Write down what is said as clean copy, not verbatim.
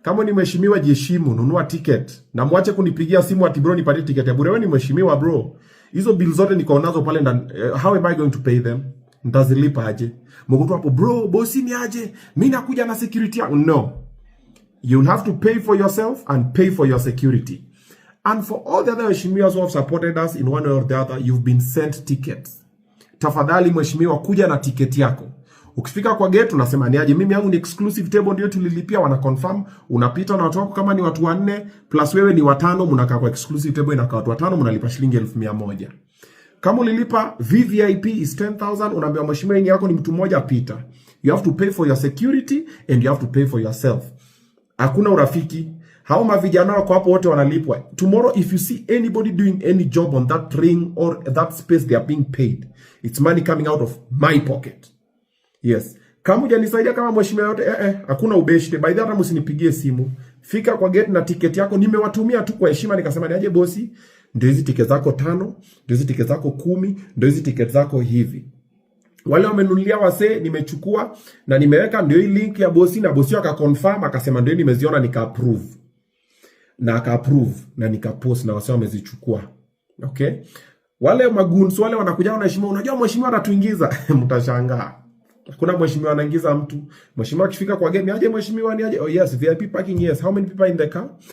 Kama ni mheshimiwa jiheshimu, nunua ticket. Na mwache kunipigia simu ati bro nipatie ticket ya bure. Wewe ni mheshimiwa bro. Hizo bill zote niko nazo pale ndani. How am I going to pay them? Nitazilipa aje? Mkutu hapo bro, bosi ni aje? Mimi nakuja na security yangu. No. You'll have to pay for yourself and pay for your security. And for all the other mheshimiwa who have supported us in one way or the other, you've been sent tickets. Tafadhali mheshimiwa, kuja na ticket yako. Ukifika kwa gate unasema ni aje, mimi yangu ni exclusive table ndio tulilipia, wana confirm, unapita na watu wako kama ni watu 4 plus wewe ni 5, mnakaa kwa exclusive table inakaa watu 5, mnalipa shilingi 1100. Kama ulilipa VVIP is 10,000, unaambia mheshimiwa yeye yako ni mtu mmoja pita. You have to pay for your security and you have to pay for yourself. Hakuna urafiki. Hao mavijana wako hapo wote wanalipwa. Tomorrow if you see anybody doing any job on that ring or that space they are being paid, it's money coming out of my pocket. Yes. Kama hujanisaidia kama mheshimiwa yote, hakuna ubeshte. By the way, hata msinipigie simu. Fika kwa gate na ticket yako. Nimewatumia tu kwa heshima, nikasema niaje bosi, ndio hizi ticket zako 5, ndio hizi ticket zako 10, ndio hizi ticket zako hivi. Wale wamenunulia wase nimechukua na nimeweka ndio hii link ya bosi, na bosi akaconfirm akasema ndio nimeziona, nika approve. Na aka approve na nika post na wase wamezichukua. Okay? Wale magunsu wale wanakuja na heshima, unajua mheshimiwa anatuingiza, mtashangaa. Kuna mheshimiwa anaingiza mtu. Mheshimiwa akifika kwa gate, aje mheshimiwa ni aje? Oh yes, VIP parking, yes. How many people are in the car?